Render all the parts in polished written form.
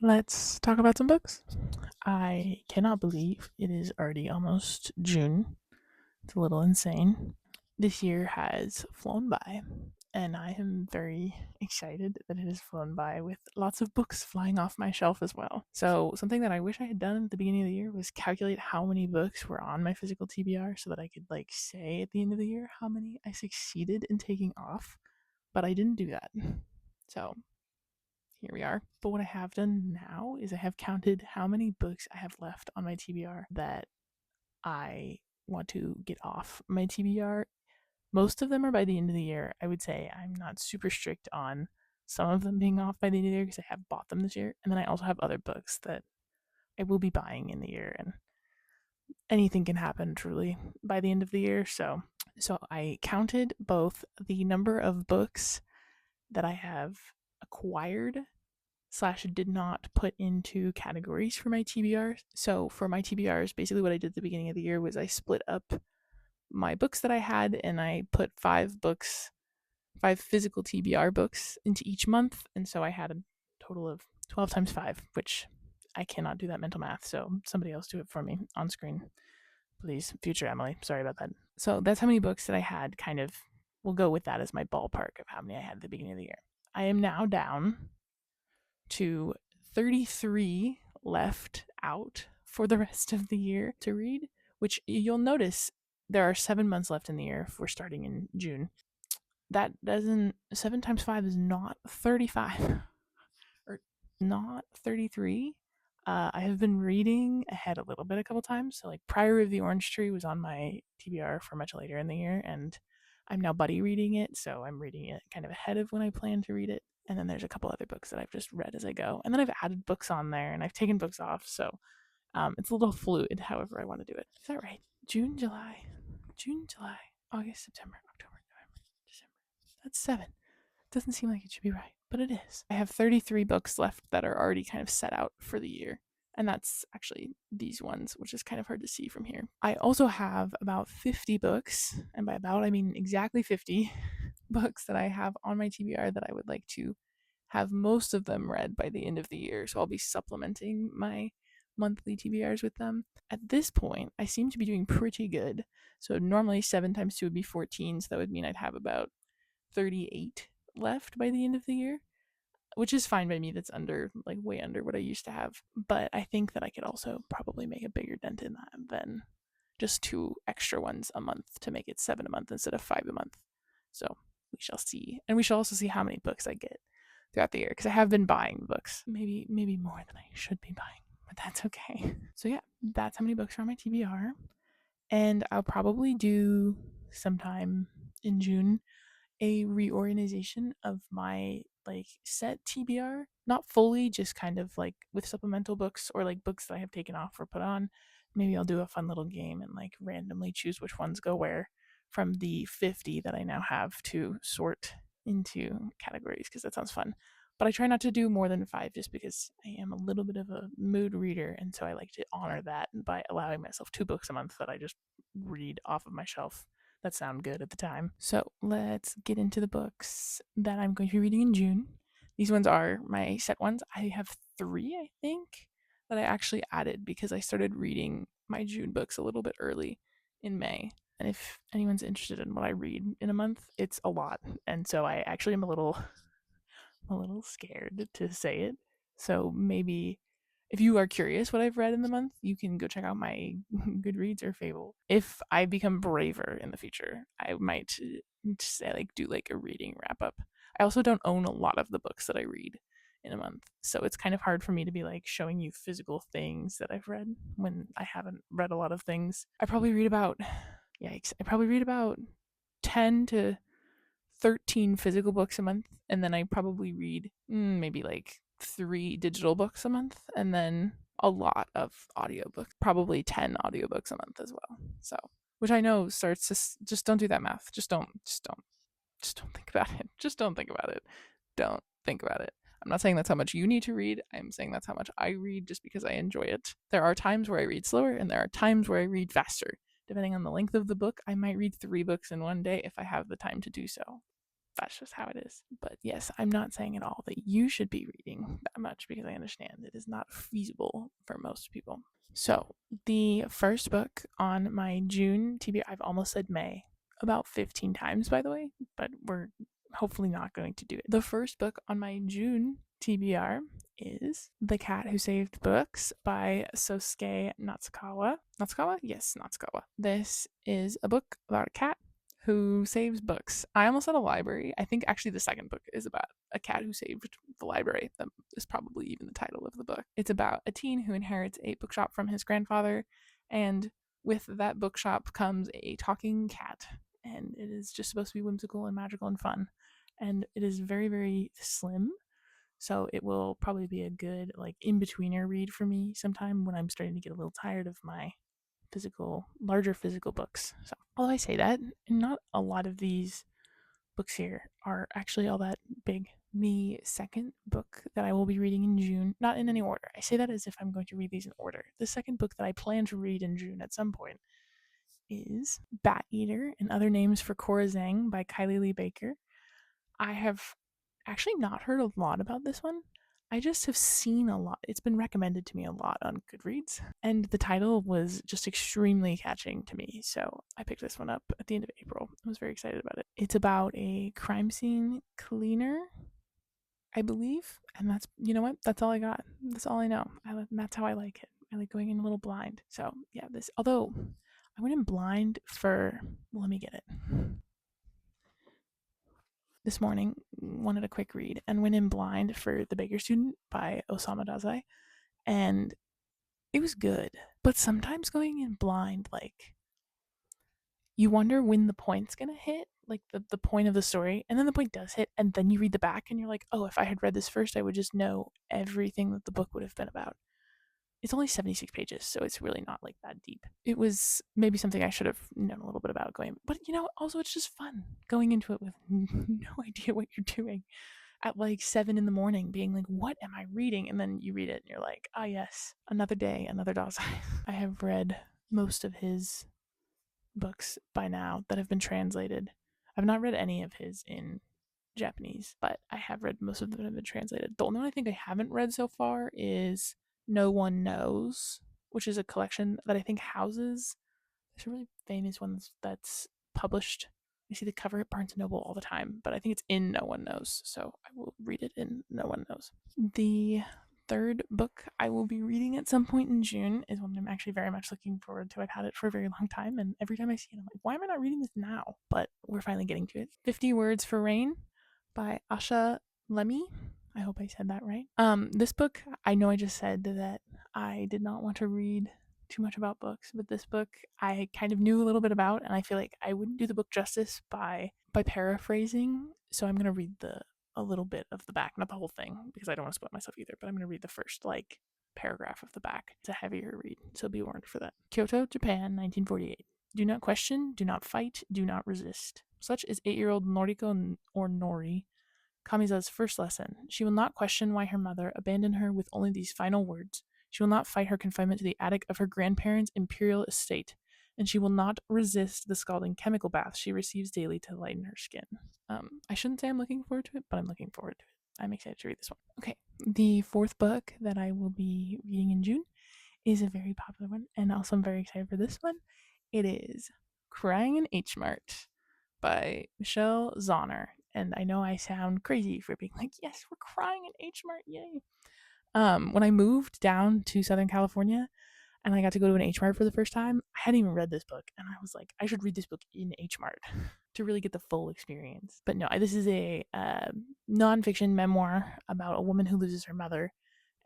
Let's talk about some books. I cannot believe it is already almost June. It's a little insane. This year has flown by, and I am very excited that it has flown by with lots of books flying off my shelf as well. So, something that I wish I had done at the beginning of the year was calculate how many books were on my physical TBR so that I could say at the end of the year how many I succeeded in taking off, but I didn't do that. So, here we are. But what I have done now is I have counted how many books I have left on my TBR that I want to get off my TBR. Most of them are by the end of the year. I would say I'm not super strict on some of them being off by the end of the year because I have bought them this year. And then I also have other books that I will be buying in the year, and anything can happen truly by the end of the year. So I counted both the number of books that I have acquired slash did not put into categories for my TBRs. So for my TBRs, basically what I did at the beginning of the year was I split up my books that I had and I put five physical TBR books into each month. And so I had a total of 12 times 5, which I cannot do that mental math. So somebody else do it for me on screen. Please, future Emily. Sorry about that. So that's how many books that I had, kind of, we'll go with that as my ballpark of how many I had at the beginning of the year. I am now down to 33 left out for the rest of the year to read, which you'll notice there are 7 months left in the year if we're starting in June. That doesn't, 7 times 5 is not 35 or not 33. I have been reading ahead a little bit a couple times. So, like, Prior of the Orange Tree was on my TBR for much later in the year, and I'm now buddy reading it. So, I'm reading it kind of ahead of when I plan to read it. And then there's a couple other books that I've just read as I go. And then I've added books on there and I've taken books off. So, it's a little fluid however I want to do it. Is that right? June, July, August, September, October, November, December. That's 7. Doesn't seem like it should be right, but it is. I have 33 books left that are already kind of set out for the year. And that's actually these ones, which is kind of hard to see from here. I also have about 50 books, and by about I mean exactly 50 books that I have on my TBR that I would like to have most of them read by the end of the year. So I'll be supplementing my monthly TBRs with them. At this point, I seem to be doing pretty good. So normally 7 times 2 would be 14, so that would mean I'd have about 38 left by the end of the year, which is fine by me. That's way under what I used to have. But I think that I could also probably make a bigger dent in that than just 2 extra ones a month to make it 7 a month instead of 5 a month. So we shall see. And we shall also see how many books I get throughout the year, because I have been buying books. Maybe more than I should be buying, but that's okay. So yeah, that's how many books are on my TBR. And I'll probably do sometime in June a reorganization of my set TBR. Not fully, just kind of like with supplemental books or like books that I have taken off or put on. Maybe I'll do a fun little game and like randomly choose which ones go where from the 50 that I now have to sort into categories, because that sounds fun. But I try not to do more than 5 just because I am a little bit of a mood reader, and so I like to honor that by allowing myself 2 books a month that I just read off of my shelf that sound good at the time. So let's get into the books that I'm going to be reading in June. These ones are my set ones. I have 3, I think, that I actually added because I started reading my June books a little bit early in May. And if anyone's interested in what I read in a month, it's a lot. And so I actually am a little scared to say it. So maybe if you are curious what I've read in the month, you can go check out my Goodreads or Fable. If I become braver in the future, I might say do a reading wrap up. I also don't own a lot of the books that I read in a month, so it's kind of hard for me to be showing you physical things that I've read when I haven't read a lot of things. I probably read about yikes. I probably read about 10 to 13 physical books a month, and then I probably read maybe 3 digital books a month, and then a lot of audiobooks, probably 10 audiobooks a month as well. So, which I know starts to just don't do that math. Just don't think about it. Just don't think about it. Don't think about it. I'm not saying that's how much you need to read. I'm saying that's how much I read just because I enjoy it. There are times where I read slower and there are times where I read faster. Depending on the length of the book, I might read 3 books in one day if I have the time to do so. that's just how it is. But yes, I'm not saying at all that you should be reading that much because I understand it is not feasible for most people. So, the first book on my June TBR, I've almost said May about 15 times, by the way, but we're hopefully not going to do it. The first book on my June TBR is The Cat Who Saved Books by Sosuke Natsukawa. Natsukawa? Yes, Natsukawa. This is a book about a cat who saves books. I almost said a library. I think actually the second book is about a cat who saved the library. That is probably even the title of the book. It's about a teen who inherits a bookshop from his grandfather, and with that bookshop comes a talking cat. And it is just supposed to be whimsical and magical and fun. And it is very, very slim. So it will probably be a good like in-betweener read for me sometime when I'm starting to get a little tired of my larger physical books. So, although I say that, not a lot of these books here are actually all that big. The second book that I will be reading in June, not in any order. I say that as if I'm going to read these in order. The second book that I plan to read in June at some point is Bat Eater and Other Names for Cora Zhang by Kylie Lee Baker. I have actually not heard a lot about this one. I just have seen a lot. It's been recommended to me a lot on Goodreads, and the title was just extremely catching to me. So I picked this one up at the end of April. I was very excited about it. It's about a crime scene cleaner, I believe, and that's you know what? That's all I got. That's all I know. That's how I like it. I like going in a little blind. So yeah, this. Although I went in blind for. Well, let me get it this morning, wanted a quick read, and went in blind for The Baker Student by Osamu Dazai, and it was good. But sometimes going in blind, like, you wonder when the point's gonna hit, like the point of the story, and then the point does hit, and then you read the back, and you're like, oh, if I had read this first, I would just know everything that the book would have been about. It's only 76 pages, so it's really not like that deep. It was maybe something I should have known a little bit about going, but also it's just fun going into it with no idea what you're doing at like 7 in the morning, being like, what am I reading? And then you read it and you're like, ah, yes, another day, another Dazai. I have read most of his books by now that have been translated. I've not read any of his in Japanese, but I have read most of them that have been translated. The only one I think I haven't read so far is No One Knows, which is a collection that I think houses. There's a really famous one that's published. I see the cover at Barnes and Noble all the time, but I think it's in No One Knows, so I will read it in No One Knows. The third book I will be reading at some point in June is one I'm actually very much looking forward to. I've had it for a very long time, and every time I see it, I'm like, why am I not reading this now? But we're finally getting to it. 50 Words for Rain by Asha Lemmy. I hope I said that right. This book, I know I just said that I did not want to read too much about books, but this book I kind of knew a little bit about, and I feel like I wouldn't do the book justice by paraphrasing. So I'm gonna read a little bit of the back, not the whole thing, because I don't want to spoil myself either. But I'm gonna read the first like paragraph of the back. It's a heavier read, so be warned for that. Kyoto, Japan, 1948. Do not question, do not fight, do not resist. Such is 8-year-old Noriko or Nori, Kamiza's first lesson. She will not question why her mother abandoned her with only these final words. She will not fight her confinement to the attic of her grandparents' imperial estate, and she will not resist the scalding chemical bath she receives daily to lighten her skin. I shouldn't say I'm looking forward to it, but I'm looking forward to it. I'm excited to read this one. Okay, the fourth book that I will be reading in June is a very popular one, and also I'm very excited for this one. It is Crying in H Mart by Michelle Zauner. And I know I sound crazy for being like, yes, we're crying in H Mart, yay. When I moved down to Southern California and I got to go to an H Mart for the first time, I hadn't even read this book, and I was like, I should read this book in H Mart to really get the full experience. But no, this is a nonfiction memoir about a woman who loses her mother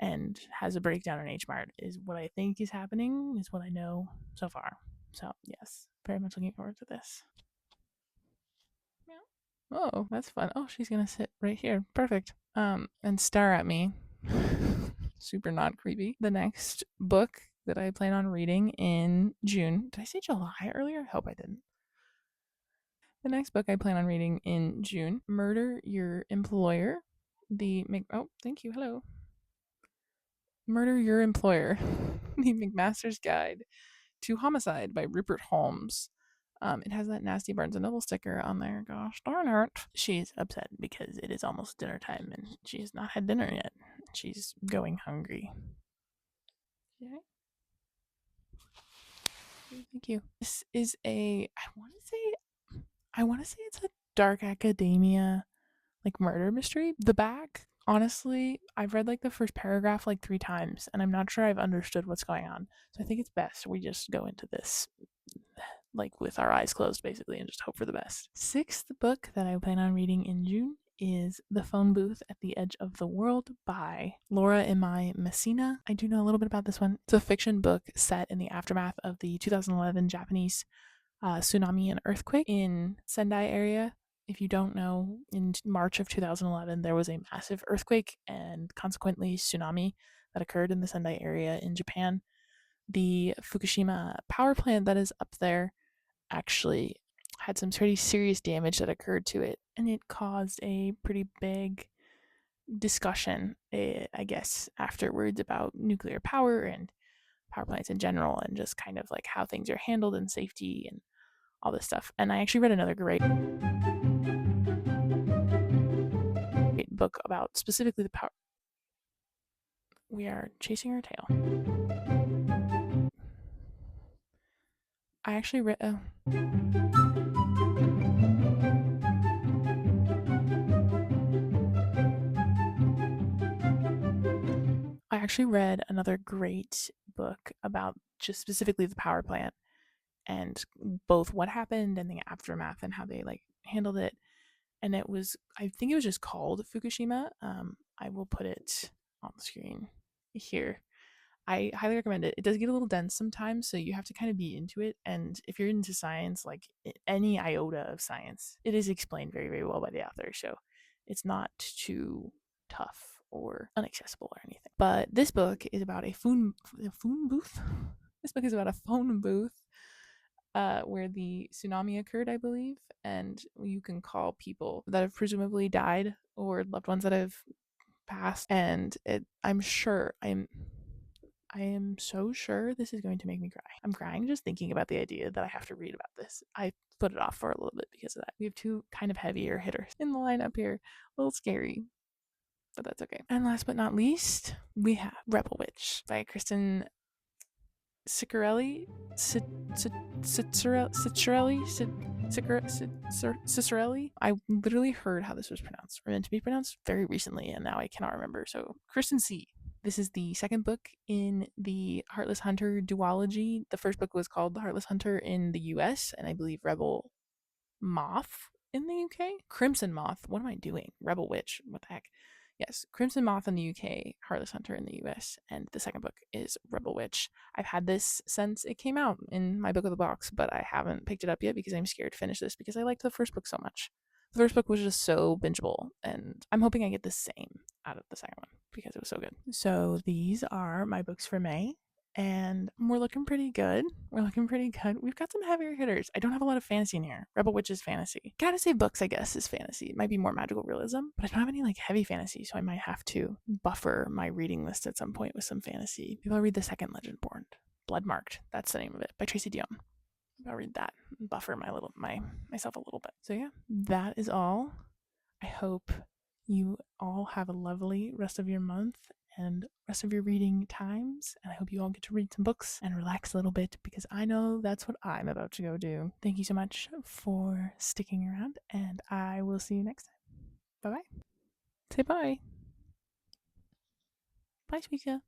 and has a breakdown in H Mart. Is what I think is happening, is what I know so far. So yes, very much looking forward to this. Oh, that's fun. Oh, she's gonna sit right here. Perfect. And stare at me. Super not creepy. The next book that I plan on reading in June. Did I say July earlier? I hope I didn't. The next book I plan on reading in June, Murder Your Employer. Oh, thank you. Hello. Murder Your Employer. The McMaster's Guide to Homicide by Rupert Holmes. It has that nasty Barnes and Noble sticker on there. Gosh darn it. She's upset because it is almost dinner time and she has not had dinner yet. She's going hungry. Yeah. Thank you. This is a I want to say it's a dark academia like murder mystery. The back, honestly, I've read like the first paragraph like 3 times and I'm not sure I've understood what's going on. So I think it's best we just go into this like with our eyes closed basically and just hope for the best. Sixth book that I plan on reading in June is The Phone Booth at the Edge of the World by Laura Imai Messina. I do know a little bit about this one. It's a fiction book set in the aftermath of the 2011 Japanese tsunami and earthquake in Sendai area. If you don't know, in March of 2011, there was a massive earthquake and consequently tsunami that occurred in the Sendai area in Japan. The Fukushima power plant that is up there actually had some pretty serious damage that occurred to it, and it caused a pretty big discussion, I guess, afterwards about nuclear power and power plants in general, and just kind of like how things are handled and safety and all this stuff. And I actually read another great book about specifically the power. We are chasing our tail. I actually read. I actually read another great book about just specifically the power plant and both what happened and the aftermath and how they like handled it. And it was, I think it was just called Fukushima. I will put it on the screen here. I highly recommend it. It does get a little dense sometimes, so you have to kind of be into it. And if you're into science, like any iota of science, it is explained very, very well by the author. So it's not too tough or inaccessible or anything. But this book is about a phone booth. This book is about a phone booth where the tsunami occurred, I believe, and you can call people that have presumably died or loved ones that have passed. And I am so sure this is going to make me cry. I'm crying just thinking about the idea that I have to read about this. I put it off for a little bit because of that. We have 2 kind of heavier hitters in the lineup here. A little scary, but that's okay. And last but not least, we have Rebel Witch by Kristen Ciccarelli. Ciccarelli. I literally heard how this was pronounced, or meant to be pronounced, very recently, and now I cannot remember. So, Kristen C. This is the second book in the Heartless Hunter duology. The first book was called The Heartless Hunter in the US, and I believe Rebel Moth in the UK. Crimson Moth. What am I doing? Rebel Witch. What the heck? Yes, Crimson Moth in the UK, Heartless Hunter in the US, and the second book is Rebel Witch. I've had this since it came out in my book of the box, but I haven't picked it up yet because I'm scared to finish this because I liked the first book so much. The first book was just so bingeable, and I'm hoping I get the same out of the second one because it was so good. So these are my books for May, and we're looking pretty good. We're looking pretty good. We've got some heavier hitters. I don't have a lot of fantasy in here. Rebel Witch is fantasy. Gotta say books, I guess, is fantasy. It might be more magical realism, but I don't have any like heavy fantasy, so I might have to buffer my reading list at some point with some fantasy. Maybe I'll read the second Legendborn. Blood Marked. That's the name of it, by Tracy Dion. I'll read that and buffer myself a little bit. So yeah, that is all. I hope you all have a lovely rest of your month and rest of your reading times. And I hope you all get to read some books and relax a little bit because I know that's what I'm about to go do. Thank you so much for sticking around, and I will see you next time. Bye bye. Say bye. Bye, Speaker.